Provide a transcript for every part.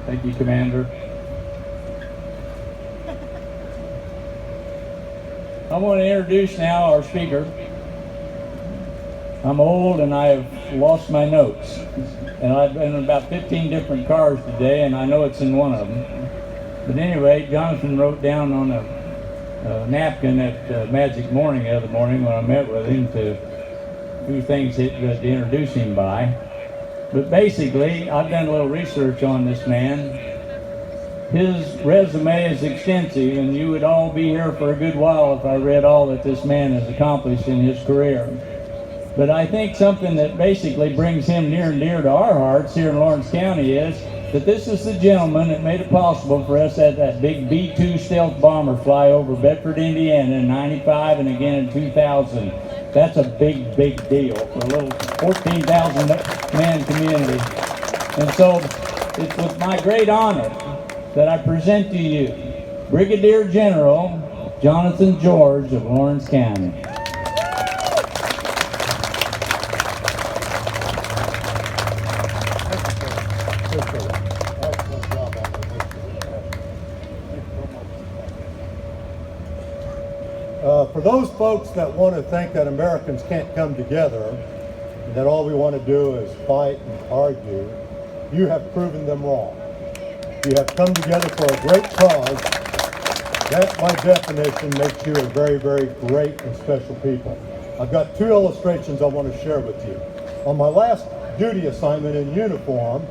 Thank you, Commander. I want to introduce now our speaker. I'm old and I have lost my notes. And I've been in about 15 different cars today, and I know it's in one of them. But anyway, Jonathan wrote down on a napkin at Magic Morning the other morning when I met with him a few things to introduce him by. But basically, I've done a little research on this man. His resume is extensive, and you would all be here for a good while if I read all that this man has accomplished in his career. But I think something that basically brings him near and dear to our hearts here in Lawrence County is that this is the gentleman that made it possible for us to have that big B-2 stealth bomber fly over Bedford, Indiana in '95 and again in 2000. That's a big, big deal for a little 14,000 man community. And so it's with my great honor that I present to you Brigadier General Jonathan George of Lawrence County. For those folks that want to think that Americans can't come together, and that all we want to do is fight and argue, you have proven them wrong. You have come together for a great cause. That, by definition, makes you a very, very great and special people. I've got two illustrations I want to share with you. On my last duty assignment in uniform,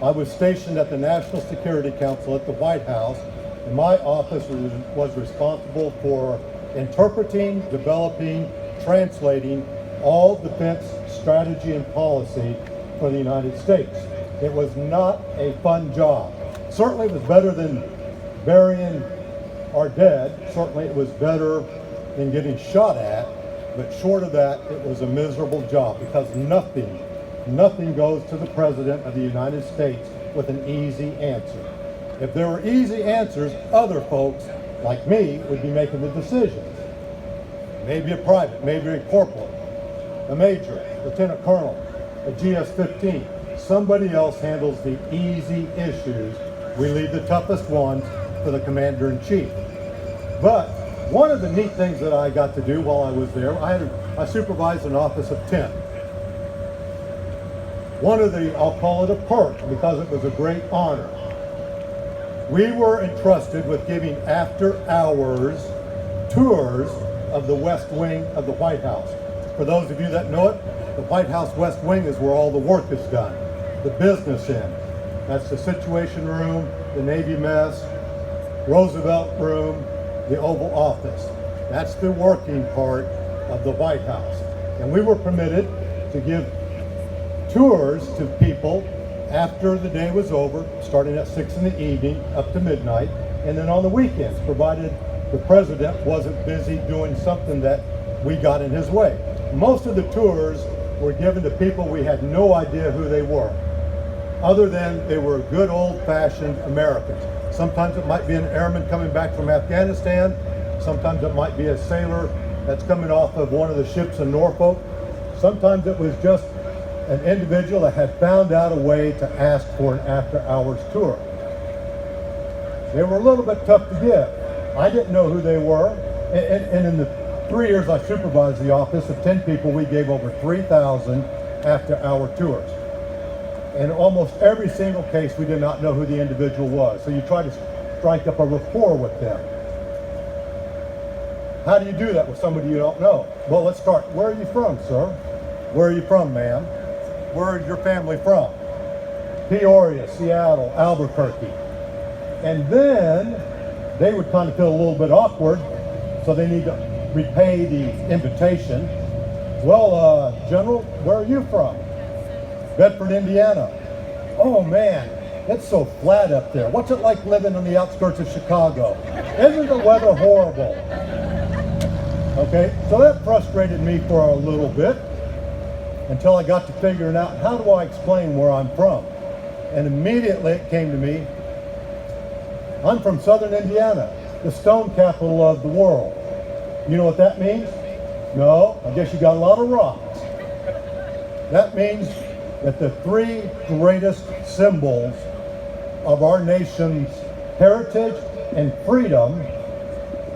I was stationed at the National Security Council at the White House, and my office was responsible for interpreting, developing, translating all defense strategy and policy for the United States. It was not a fun job. Certainly it was better than burying our dead. Certainly it was better than getting shot at. But short of that, it was a miserable job because nothing goes to the President of the United States with an easy answer. If there were easy answers, other folks like me would be making the decisions. Maybe a private, maybe a corporal, a major, lieutenant colonel, a GS-15. Somebody else handles the easy issues. We leave the toughest ones for the commander-in-chief. But one of the neat things that I got to do while I was there, I supervised an office of 10. One of the, I'll call it a perk because it was a great honor. We were entrusted with giving after-hours tours of the West Wing of the White House. For those of you that know it, the White House West Wing is where all the work is done, the business end. That's the Situation Room, the Navy Mess, Roosevelt Room, the Oval Office. That's the working part of the White House. And we were permitted to give tours to people after the day was over, starting at 6 in the evening up to midnight, and then on the weekends, provided the President wasn't busy doing something that we got in his way. Most of the tours were given to people we had no idea who they were, other than they were good old-fashioned Americans. Sometimes it might be an airman coming back from Afghanistan. Sometimes it might be a sailor that's coming off of one of the ships in Norfolk. Sometimes it was just an individual that had found out a way to ask for an after-hours tour. They were a little bit tough to give. I didn't know who they were, and in the 3 years I supervised the office of 10 people, we gave over 3,000 after-hour tours. And almost every single case, we did not know who the individual was. So you try to strike up a rapport with them. How do you do that with somebody you don't know? Well, let's start. Where are you from, sir? Where are you from, ma'am? Where is your family from? Peoria, Seattle, Albuquerque. And then they would kind of feel a little bit awkward, so they need to repay the invitation. Well, General, where are you from? Bedford, Indiana. Oh man, it's so flat up there. What's it like living on the outskirts of Chicago? Isn't the weather horrible? Okay, so that frustrated me for a little bit until I got to figuring out, how do I explain where I'm from? And immediately it came to me, I'm from Southern Indiana, the stone capital of the world. You know what that means? No, I guess you got a lot of rocks. That means that the three greatest symbols of our nation's heritage and freedom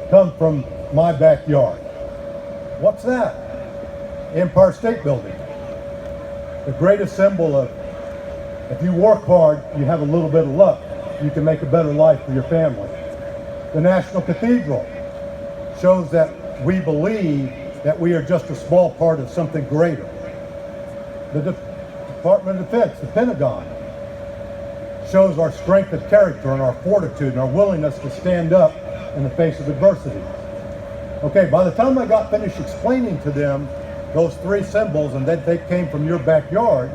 come from my backyard. What's that? Empire State Building. The greatest symbol of if you work hard, you have a little bit of luck, you can make a better life for your family. The National Cathedral shows that we believe that we are just a small part of something greater. The Department of Defense, the Pentagon, shows our strength of character and our fortitude and our willingness to stand up in the face of adversity. Okay, by the time I got finished explaining to them those three symbols and that they came from your backyard,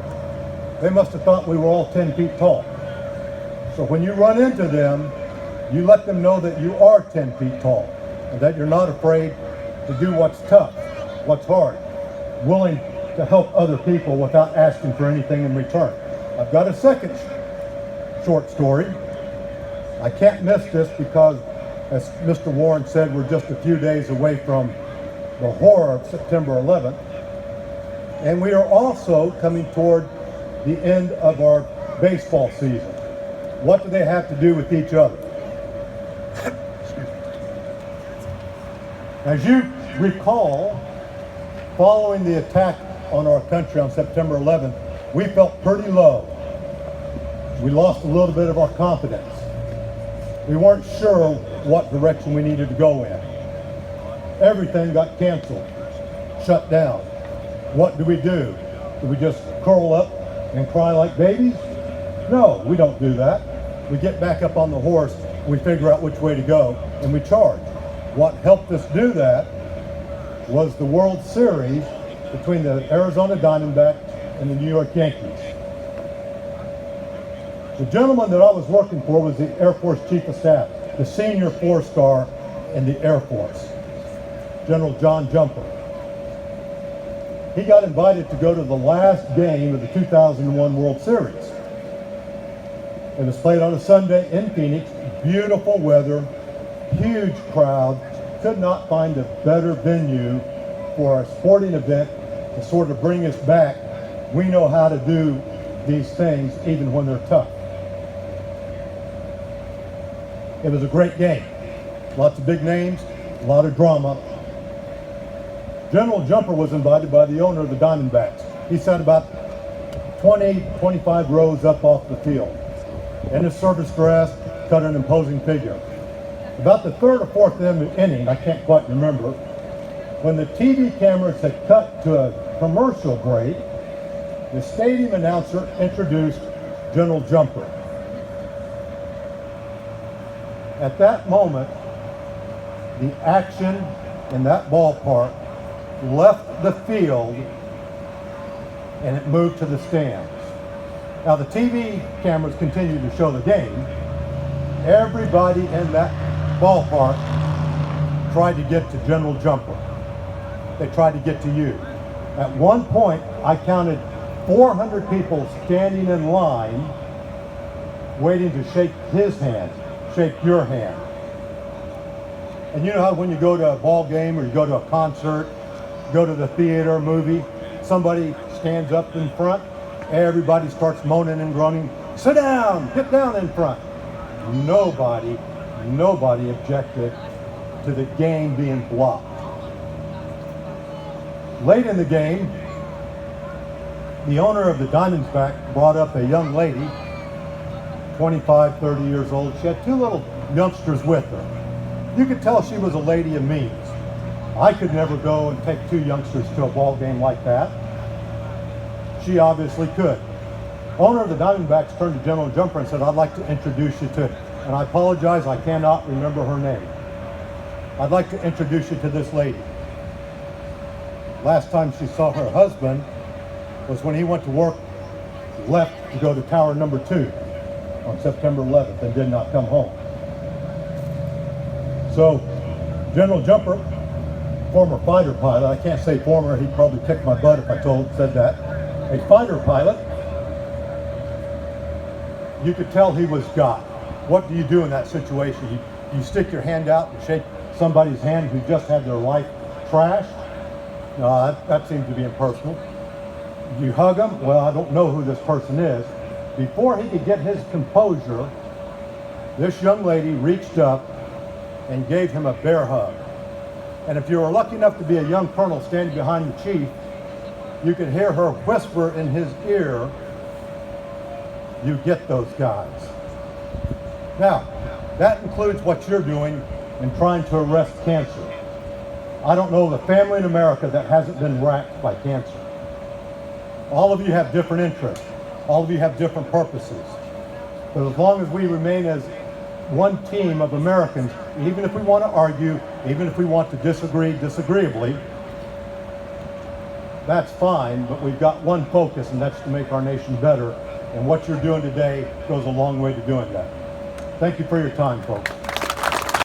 they must have thought we were all 10 feet tall. So when you run into them, you let them know that you are 10 feet tall and that you're not afraid to do what's tough, what's hard, willing to help other people without asking for anything in return. I've got a second short story. I can't miss this because, as Mr. Warren said, we're just a few days away from the horror of September 11th. And we are also coming toward the end of our baseball season. What do they have to do with each other? As you recall, following the attack on our country on September 11th, we felt pretty low. We lost a little bit of our confidence. We weren't sure what direction we needed to go in. Everything got canceled, shut down. What do? Do we just curl up and cry like babies? No, we don't do that. We get back up on the horse, we figure out which way to go, and we charge. What helped us do that was the World Series between the Arizona Diamondbacks and the New York Yankees. The gentleman that I was working for was the Air Force Chief of Staff, the senior four-star in the Air Force, General John Jumper. He got invited to go to the last game of the 2001 World Series. It was played on a Sunday in Phoenix, beautiful weather, huge crowd, could not find a better venue for a sporting event to sort of bring us back. We know how to do these things even when they're tough. It was a great game. Lots of big names, a lot of drama. General Jumper was invited by the owner of the Diamondbacks. He sat about 20, 25 rows up off the field. In his service dress, cut an imposing figure. About the third or fourth inning, I can't quite remember, when the TV cameras had cut to a commercial break, the stadium announcer introduced General Jumper. At that moment, the action in that ballpark left the field and it moved to the stands. Now the TV cameras continued to show the game. Everybody in that ballpark tried to get to General Jumper. They tried to get to you. At one point, I counted 400 people standing in line waiting to shake his hand, shake your hand. And you know how when you go to a ball game or you go to a concert, go to the theater, movie, somebody stands up in front, everybody starts moaning and groaning, sit down, get down in front. Nobody objected to the game being blocked. Late in the game, the owner of the Diamondbacks brought up a young lady, 25, 30 years old. She had two little youngsters with her. You could tell she was a lady of means. I could never go and take two youngsters to a ball game like that. She obviously could. Owner of the Diamondbacks turned to General Jumper and said, I'd like to introduce you to, and I apologize, I cannot remember her name. I'd like to introduce you to this lady. Last time she saw her husband was when he went to work, left to go to tower number 2 on September 11th and did not come home. So General Jumper, former fighter pilot, I can't say former, he'd probably kick my butt if I said that, a fighter pilot, you could tell he was God. What do you do in that situation? You stick your hand out and shake somebody's hand who just had their life trashed? No, that seems to be impersonal. You hug him? Well, I don't know who this person is. Before he could get his composure this young lady reached up and gave him a bear hug. And if you were lucky enough to be a young colonel standing behind the chief, you could hear her whisper in his ear, "You get those guys." Now, that includes what you're doing in trying to arrest cancer. I don't know the family in America that hasn't been racked by cancer. All of you have different interests. All of you have different purposes. But as long as we remain as one team of Americans, even if we want to argue, even if we want to disagree disagreeably, that's fine, but we've got one focus, and that's to make our nation better. And what you're doing today goes a long way to doing that. Thank you for your time, folks.